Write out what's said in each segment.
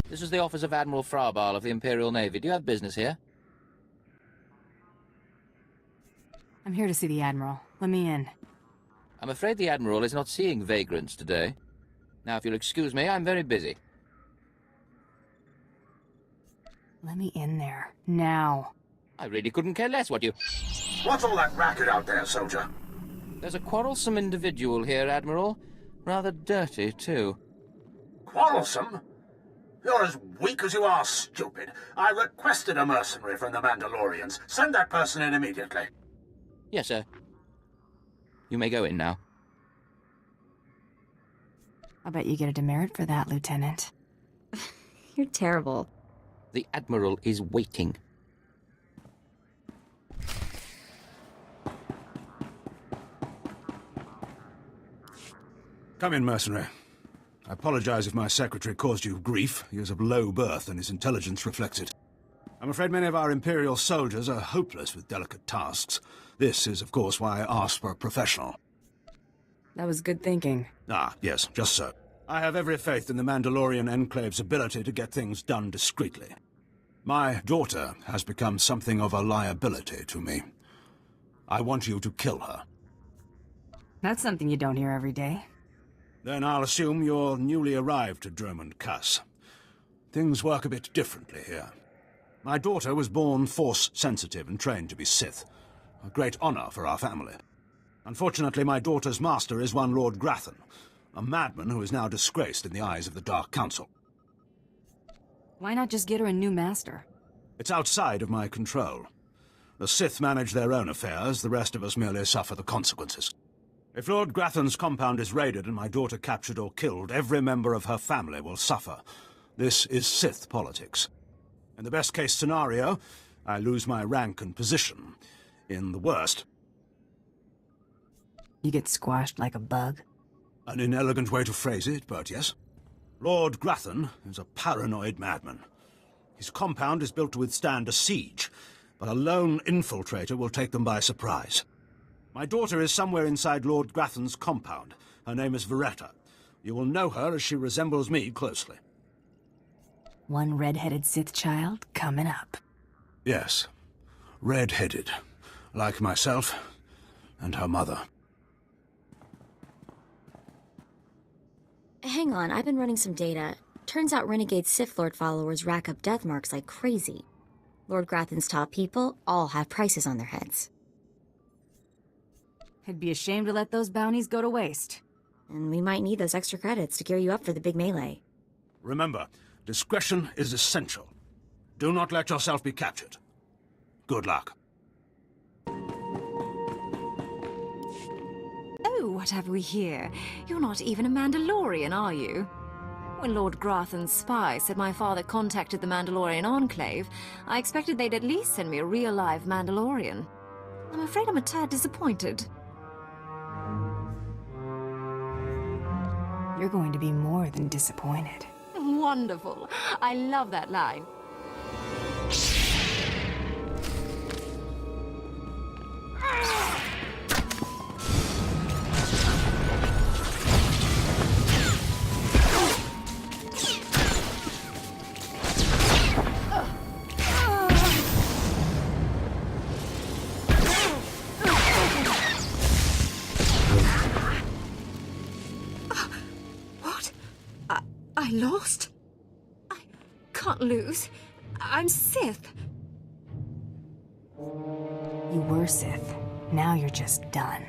This is the office of Admiral Frabal of the Imperial Navy. Do you have business here? I'm here to see the Admiral. Let me in. I'm afraid the Admiral is not seeing vagrants today. Now, if you'll excuse me, I'm very busy. Let me in there. Now. I really couldn't care less what you... What's all that racket out there, soldier? There's a quarrelsome individual here, Admiral. Rather dirty, too. Quarrelsome? You're as weak as you are stupid. I requested a mercenary from the Mandalorians. Send that person in immediately. Yes, sir. You may go in now. I bet you get a demerit for that, Lieutenant. You're terrible. The Admiral is waiting. Come in, mercenary. I apologize if my secretary caused you grief. He is of low birth, and his intelligence reflects it. I'm afraid many of our Imperial soldiers are hopeless with delicate tasks. This is, of course, why I asked for a professional. That was good thinking. Ah, yes, just so. I have every faith in the Mandalorian Enclave's ability to get things done discreetly. My daughter has become something of a liability to me. I want you to kill her. That's something you don't hear every day. Then I'll assume you're newly arrived to Dromund Kaas. Things work a bit differently here. My daughter was born Force-sensitive and trained to be Sith. A great honor for our family. Unfortunately, my daughter's master is one Lord Grathan, a madman who is now disgraced in the eyes of the Dark Council. Why not just get her a new master? It's outside of my control. The Sith manage their own affairs, the rest of us merely suffer the consequences. If Lord Grathan's compound is raided and my daughter captured or killed, every member of her family will suffer. This is Sith politics. In the best-case scenario, I lose my rank and position. In the worst... You get squashed like a bug? An inelegant way to phrase it, but yes. Lord Grathan is a paranoid madman. His compound is built to withstand a siege, but a lone infiltrator will take them by surprise. My daughter is somewhere inside Lord Grathan's compound. Her name is Veretta. You will know her as she resembles me closely. One red-headed Sith child coming up. Yes, red-headed, like myself and her mother. Hang on, I've been running some data. Turns out renegade Sith Lord followers rack up death marks like crazy. Lord Grathan's top people all have prices on their heads. I'd be ashamed to let those bounties go to waste. And we might need those extra credits to gear you up for the big melee. Remember, discretion is essential. Do not let yourself be captured. Good luck. Oh, what have we here? You're not even a Mandalorian, are you? When Lord Grathan's spy said my father contacted the Mandalorian Enclave, I expected they'd at least send me a real-life Mandalorian. I'm afraid I'm a tad disappointed. You're going to be more than disappointed. Wonderful. I love that line. I lost? I can't lose. I'm Sith. You were Sith. Now you're just done.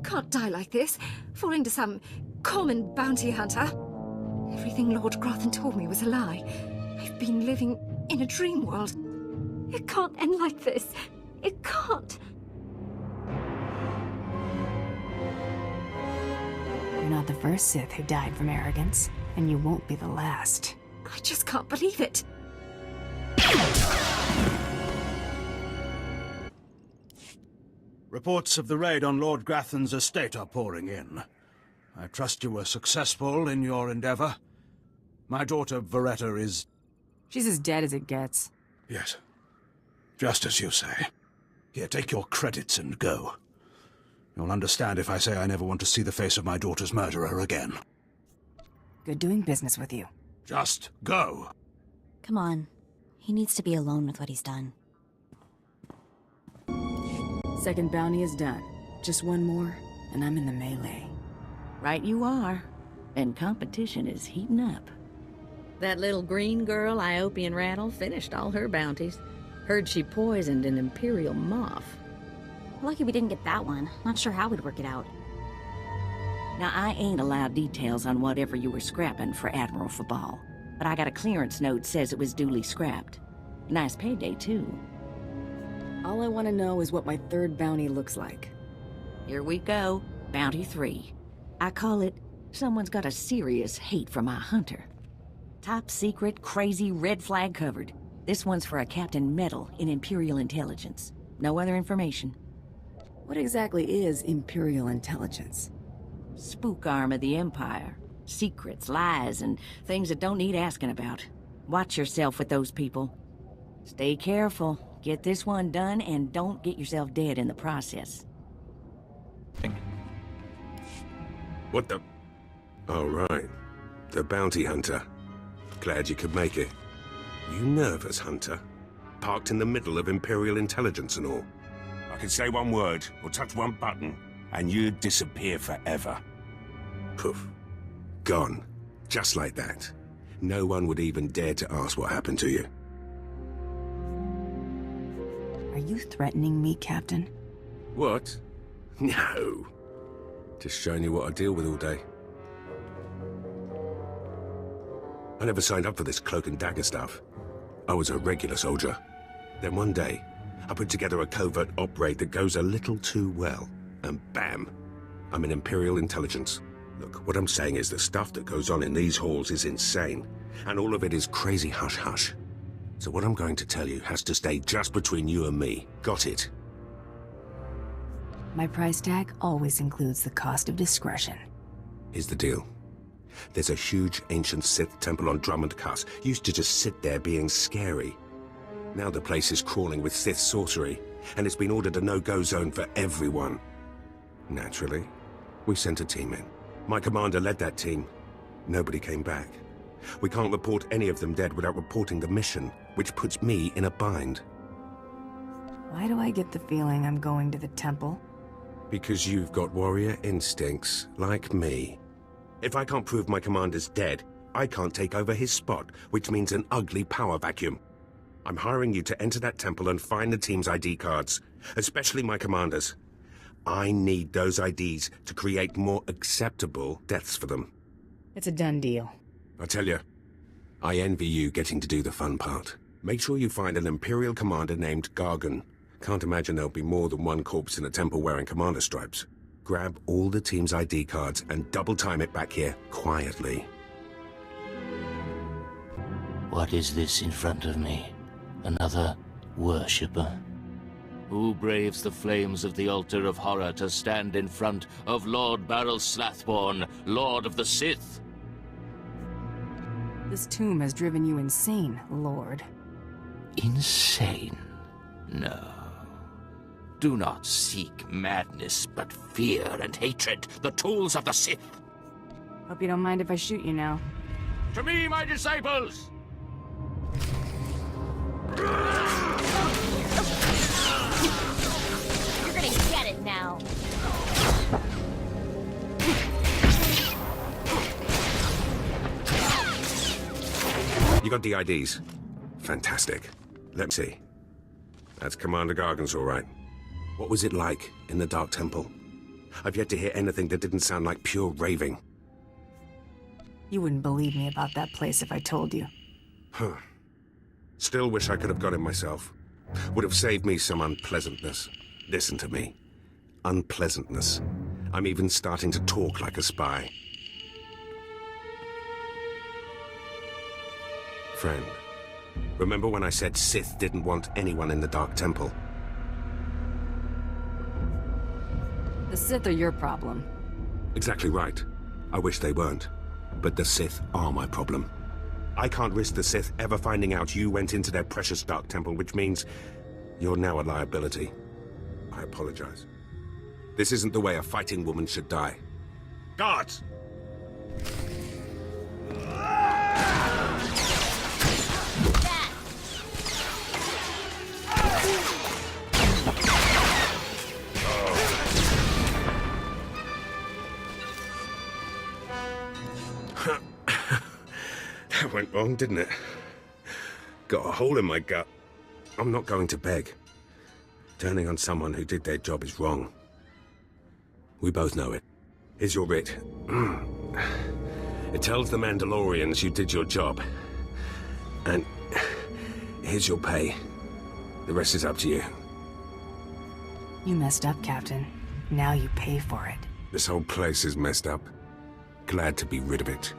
Can't die like this, falling to some common bounty hunter. Everything Lord Grathan told me was a lie. I've been living in a dream world. It can't end like this. It can't. You're not the first Sith who died from arrogance, and you won't be the last. I just can't believe it. Reports of the raid on Lord Grathan's estate are pouring in. I trust you were successful in your endeavor. My daughter, Veretta, is... She's as dead as it gets. Yes. Just as you say. Here, take your credits and go. You'll understand if I say I never want to see the face of my daughter's murderer again. Good doing business with you. Just go. Come on. He needs to be alone with what he's done. Second bounty is done. Just one more, and I'm in the melee. Right you are. And competition is heating up. That little green girl, Iopian Rattle, finished all her bounties. Heard she poisoned an Imperial moth. Lucky we didn't get that one. Not sure how we'd work it out. Now, I ain't allowed details on whatever you were scrapping for Admiral Fabal, but I got a clearance note says it was duly scrapped. Nice payday, too. All I want to know is what my third bounty looks like. Here we go. Bounty 3. I call it, someone's got a serious hate for my hunter. Top secret, crazy, red flag covered. This one's for a Captain Metal in Imperial Intelligence. No other information. What exactly is Imperial Intelligence? Spook arm of the Empire. Secrets, lies, and things that don't need asking about. Watch yourself with those people. Stay careful. Get this one done, and don't get yourself dead in the process. What the... Oh, right. The bounty hunter. Glad you could make it. You nervous, Hunter? Parked in the middle of Imperial Intelligence and all. I could say one word, or touch one button, and you'd disappear forever. Poof. Gone. Just like that. No one would even dare to ask what happened to you. Are you threatening me, Captain? What? No. Just showing you what I deal with all day. I never signed up for this cloak and dagger stuff. I was a regular soldier. Then one day, I put together a covert op raid that goes a little too well. And bam! I'm in Imperial Intelligence. Look, what I'm saying is the stuff that goes on in these halls is insane. And all of it is crazy hush-hush. So what I'm going to tell you has to stay just between you and me. Got it? My price tag always includes the cost of discretion. Here's the deal. There's a huge ancient Sith temple on Drummond Cuss. Used to just sit there being scary. Now the place is crawling with Sith sorcery, and it's been ordered a no-go zone for everyone. Naturally, we sent a team in. My commander led that team. Nobody came back. We can't report any of them dead without reporting the mission, which puts me in a bind. Why do I get the feeling I'm going to the temple? Because you've got warrior instincts, like me. If I can't prove my commander's dead, I can't take over his spot, which means an ugly power vacuum. I'm hiring you to enter that temple and find the team's ID cards, especially my commander's. I need those IDs to create more acceptable deaths for them. It's a done deal. I tell you, I envy you getting to do the fun part. Make sure you find an Imperial commander named Gargan. Can't imagine there'll be more than one corpse in a temple wearing commander stripes. Grab all the team's ID cards and double time it back here, quietly. What is this in front of me? Another worshipper? Who braves the flames of the altar of horror to stand in front of Lord Baral Slathborn, Lord of the Sith? This tomb has driven you insane, Lord. Insane? No. Do not seek madness, but fear and hatred, the tools of the Sith. Hope you don't mind if I shoot you now. To me, my disciples! You're gonna get it now. You got the IDs? Fantastic. Let me see. That's Commander Gargan's all right. What was it like in the Dark Temple? I've yet to hear anything that didn't sound like pure raving. You wouldn't believe me about that place if I told you. Huh. Still wish I could have got it myself. Would have saved me some unpleasantness. Listen to me. Unpleasantness. I'm even starting to talk like a spy. Friend, remember when I said Sith didn't want anyone in the Dark Temple? The Sith are your problem. Exactly right. I wish they weren't. But the Sith are my problem. I can't risk the Sith ever finding out you went into their precious Dark Temple, which means you're now a liability. I apologize. This isn't the way a fighting woman should die. Guards! That went wrong, didn't it? Got a hole in my gut. I'm not going to beg. Turning on someone who did their job is wrong. We both know it. Here's your writ. It tells the Mandalorians you did your job. And here's your pay. The rest is up to you. You messed up, Captain. Now you pay for it. This whole place is messed up. Glad to be rid of it.